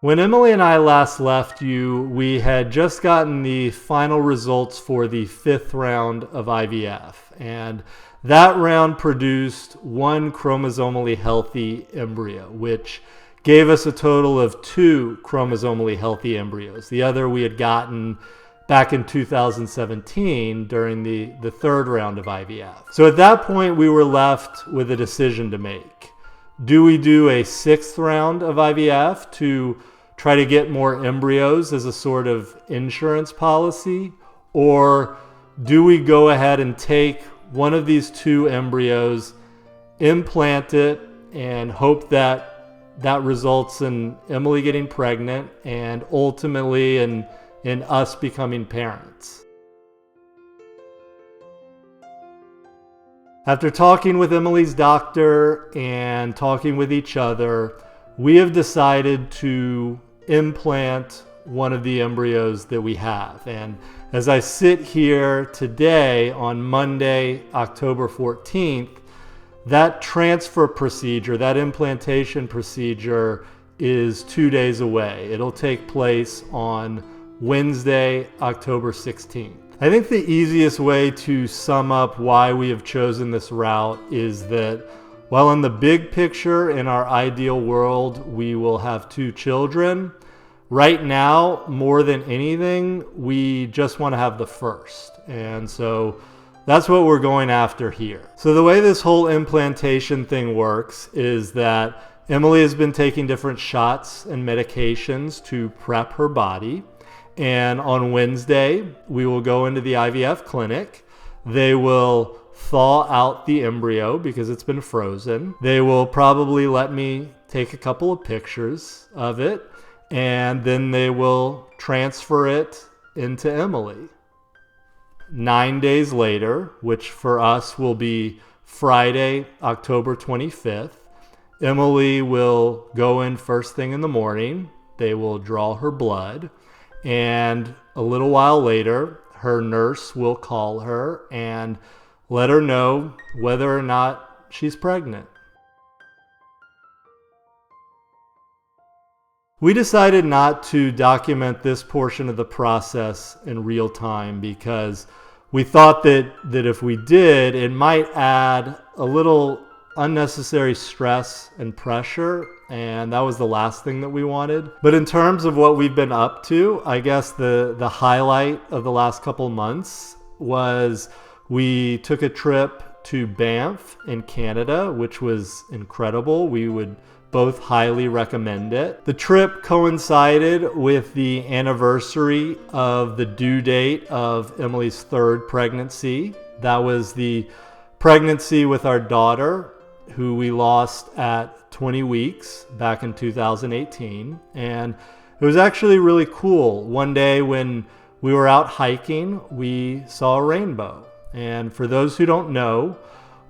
When Emily and I last left you, we had just gotten the final results for the 5th round of IVF, and that round produced one chromosomally healthy embryo, which gave us a total of 2 chromosomally healthy embryos. The other we had gotten back in 2017 during the 3rd round of IVF. So at that point, we were left with a decision to make. Do we do a 6th round of IVF to try to get more embryos as a sort of insurance policy? Or do we go ahead and take one of these 2 embryos, implant it, and hope that that results in Emily getting pregnant and ultimately in us becoming parents? After talking with Emily's doctor and talking with each other, we have decided to implant one of the embryos that we have. And as I sit here today on Monday, October 14th, that transfer procedure, that implantation procedure is 2 days away. It'll take place on Wednesday, October 16th. I think the easiest way to sum up why we have chosen this route is that while in the big picture, in our ideal world, we will have 2 children, right now, more than anything, we just want to have the first. And so that's what we're going after here. So the way this whole implantation thing works is that Emily has been taking different shots and medications to prep her body. And on Wednesday, we will go into the IVF clinic. They will thaw out the embryo because it's been frozen. They will probably let me take a couple of pictures of it, and then they will transfer it into Emily. 9 days later, which for us will be Friday, October 25th, Emily will go in first thing in the morning. They will draw her blood, and a little while later, her nurse will call her and let her know whether or not she's pregnant. We decided not to document this portion of the process in real time because we thought that if we did, it might add a little unnecessary stress and pressure, and that was the last thing that we wanted. But in terms of what we've been up to, I guess the highlight of the last couple months was we took a trip to Banff in Canada, which was incredible. We would both highly recommend it. The trip coincided with the anniversary of the due date of Emily's 3rd pregnancy. That was the pregnancy with our daughter, who we lost at 20 weeks back in 2018. And it was actually really cool. One day when we were out hiking, we saw a rainbow. And for those who don't know,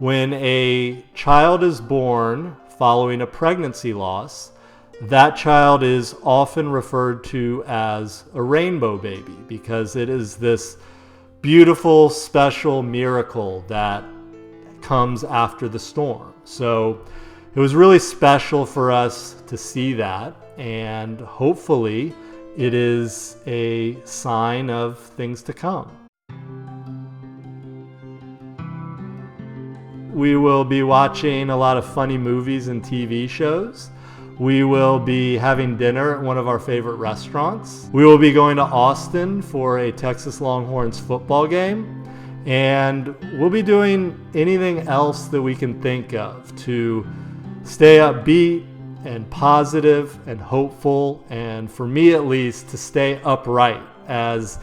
when a child is born following a pregnancy loss, that child is often referred to as a rainbow baby because it is this beautiful, special miracle that comes after the storm. So it was really special for us to see that, and hopefully it is a sign of things to come. We will be watching a lot of funny movies and TV shows. We will be having dinner at one of our favorite restaurants. We will be going to Austin for a Texas Longhorns football game. And we'll be doing anything else that we can think of to stay upbeat and positive and hopeful, and for me at least, to stay upright as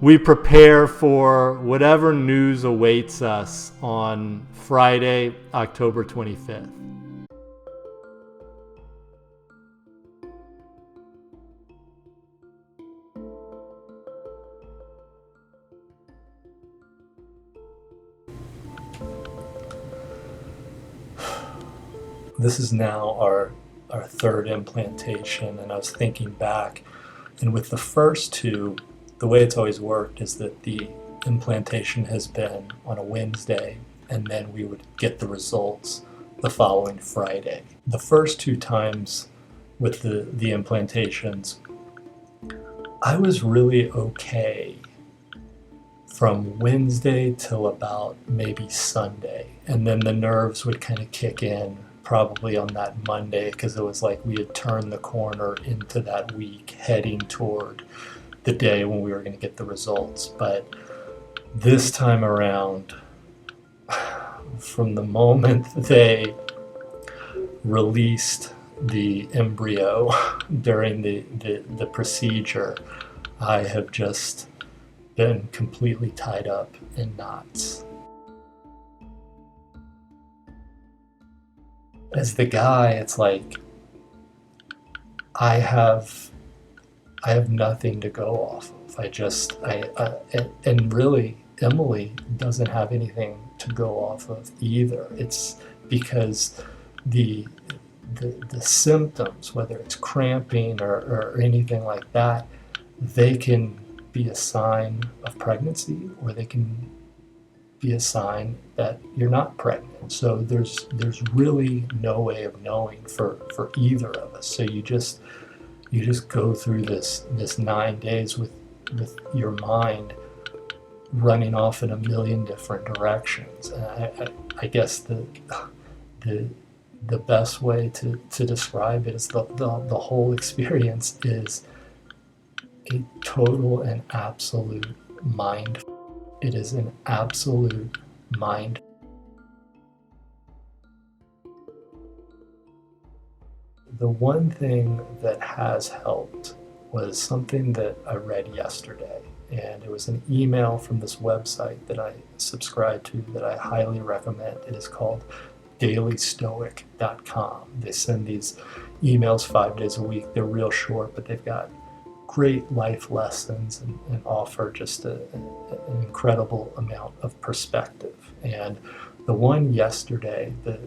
we prepare for whatever news awaits us on Friday, October 25th. This is now our 3rd implantation, and I was thinking back, and with the first 2, the way it's always worked is that the implantation has been on a Wednesday, and then we would get the results the following Friday. The first 2 times with the implantations, I was really okay from Wednesday till about maybe Sunday. And then the nerves would kind of kick in probably on that Monday, because it was like we had turned the corner into that week heading toward the day when we were going to get the results. But this time around, from the moment they released the embryo during the procedure, I have just been completely tied up in knots. As the guy, it's like I have nothing to go off of. And really, Emily doesn't have anything to go off of either. It's because the symptoms, whether it's cramping or anything like that, they can be a sign of pregnancy, or they can be a sign that you're not pregnant. So there's really no way of knowing for either of us. So you just go through this 9 days with your mind running off in a million different directions. And I guess the best way to describe it is the whole experience is a total and absolute mind. It is an absolute mind. The one thing that has helped was something that I read yesterday, and it was an email from this website that I subscribe to that I highly recommend. It is called dailystoic.com. They send these emails 5 days a week. They're real short, but they've got great life lessons and offer just an incredible amount of perspective. And the one yesterday, the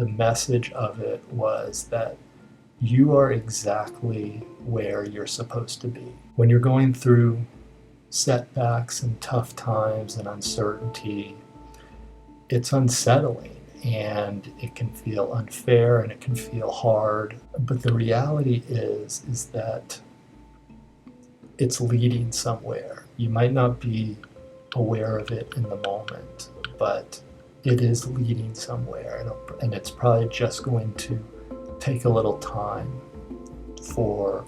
message of it was that you are exactly where you're supposed to be. When you're going through setbacks and tough times and uncertainty, it's unsettling and it can feel unfair and it can feel hard. But the reality is that it's leading somewhere. You might not be aware of it in the moment, but it is leading somewhere, and it's probably just going to take a little time for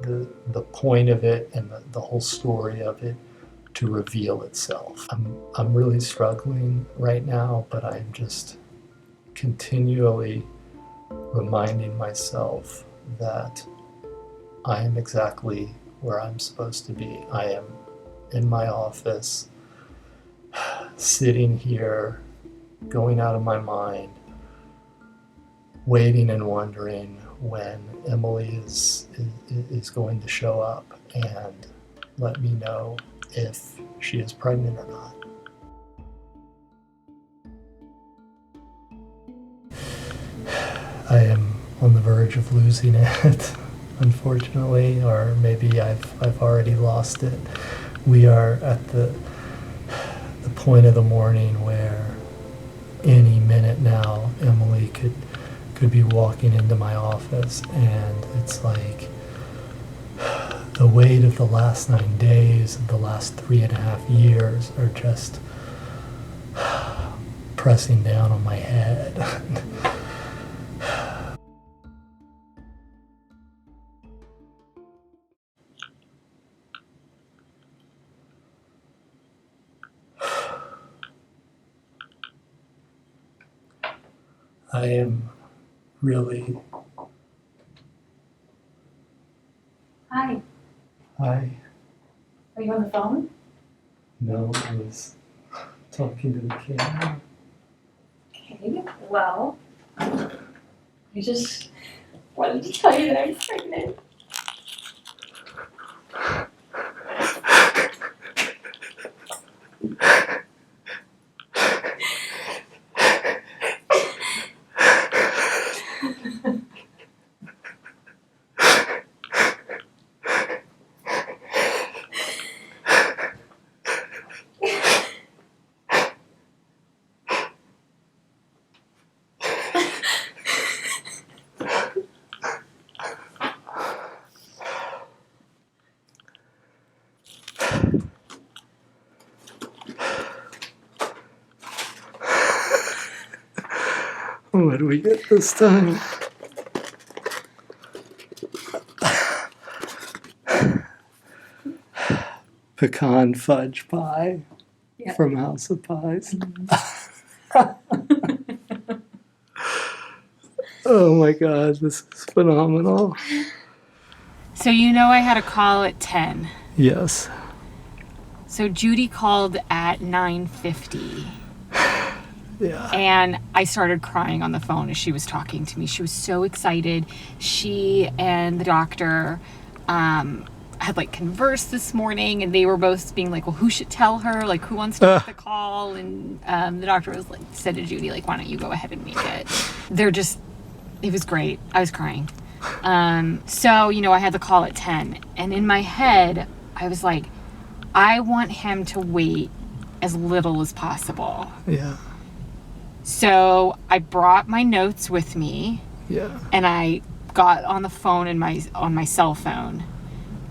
the point of it and the whole story of it to reveal itself. I'm really struggling right now, but I'm just continually reminding myself that I am exactly where I'm supposed to be. I am in my office, sitting here, going out of my mind, waiting and wondering when Emily is going to show up and let me know if she is pregnant or not. I am on the verge of losing it, unfortunately, or maybe I've already lost it. We are at the point of the morning where any minute now Emily could be walking into my office, and it's like the weight of the last 9 days, of the last 3.5 years are just pressing down on my head. I am really... Hi. Hi. Are you on the phone? No, I was talking to the camera. Okay, well, I just wanted to tell you that I'm pregnant. What do we get this time? Pecan fudge pie from House of Pies. Oh my God, this is phenomenal. So I had a call at 10. Yes. So Judy called at 9:50. Yeah. And I started crying on the phone as she was talking to me. She was so excited. She and the doctor had conversed this morning, and they were both being like, well, who should tell her? Who wants to make the call? And the doctor said to Judy, why don't you go ahead and make it? It was great. I was crying. So, I had the call at 10. And in my head, I was like, I want him to wait as little as possible. Yeah. So I brought my notes with me. Yeah. And I got on the phone on my cell phone,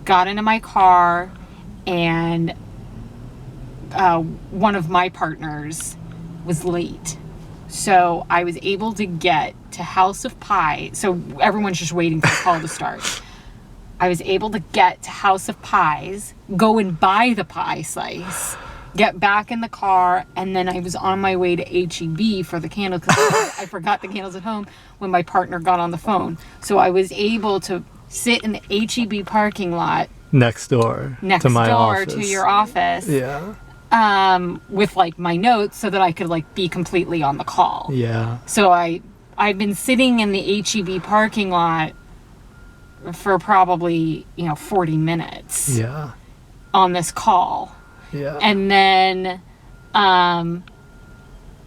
got into my car, and one of my partners was late. So I was able to get to House of Pie. So everyone's just waiting for the call to start. I was able to get to House of Pies, go and buy the pie slice, get back in the car, and then I was on my way to HEB for the candles because I forgot the candles at home when my partner got on the phone. So I was able to sit in the HEB parking lot next door to my office. To your office. Yeah. With my notes so that I could be completely on the call. Yeah. So I've been sitting in the HEB parking lot for probably 40 minutes. Yeah. On this call. Yeah. And then I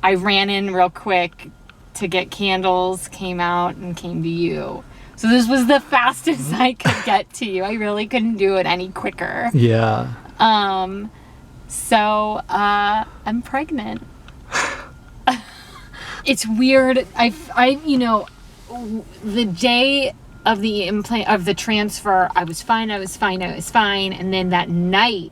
ran in real quick to get candles, came out, and came to you. So this was the fastest I could get to you. I really couldn't do it any quicker. Yeah. So I'm pregnant. It's weird. The day of the implant, of the transfer, I was fine. And then that night,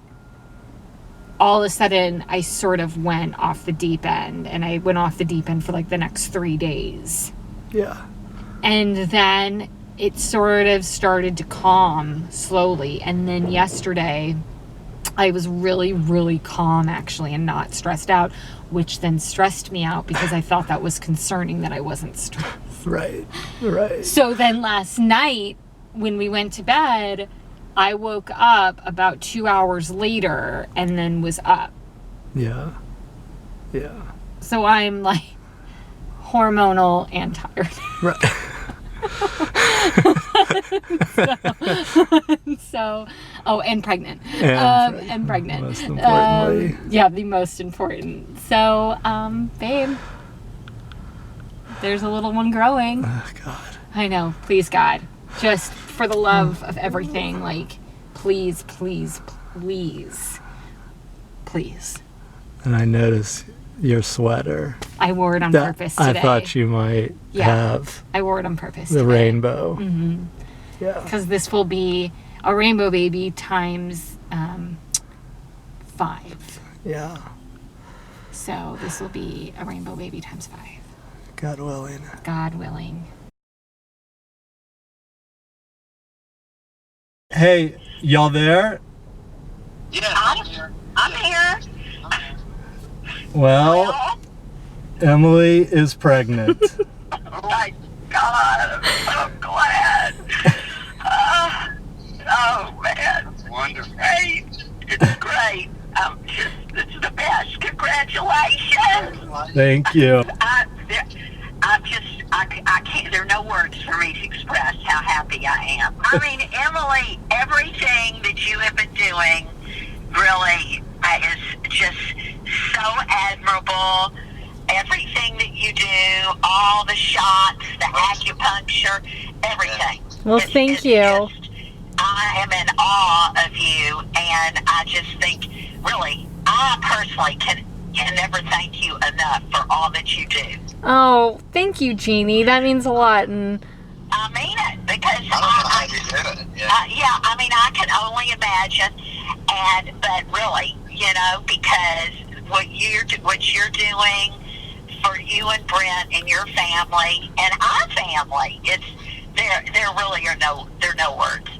all of a sudden, I sort of went off the deep end. And I went off the deep end for the next 3 days. Yeah. And then it sort of started to calm slowly. And then yesterday, I was really, really calm, actually, and not stressed out, which then stressed me out because I thought that was concerning that I wasn't stressed. Right. So then last night, when we went to bed, I woke up about 2 hours later and then was up. Yeah. Yeah. So I'm hormonal and tired. Right. And pregnant. And pregnant. Most importantly. The most important. So, babe, there's a little one growing. Oh, God. I know. Please, God. Just for the love of everything, please, please, please, please. And I noticed your sweater. I wore it on purpose today. I thought you might have. I wore it on purpose the today. Rainbow. Mm-hmm. Yeah. Because this will be a rainbow baby times 5. Yeah. So this will be a rainbow baby times 5. God willing. God willing. Hey, y'all there? Yeah, I'm here. Well, Emily is pregnant. Oh my God, I'm so glad. Oh man, it's wonderful. Great. It's great. This is the best. Congratulations. Thank you. I can't, there are no words for me to express how happy I am. I mean, Emily, everything that you have been doing really is just so admirable. Everything that you do, all the shots, the acupuncture, everything. Well, thank you. I am in awe of you, and I just think, really, I personally can never thank you enough for all that you do. Oh, thank you, Jeannie. That means a lot. And I mean it, because I mean, I can only imagine, but really, because what you're doing for you and Brent and your family and our family. There really are no words.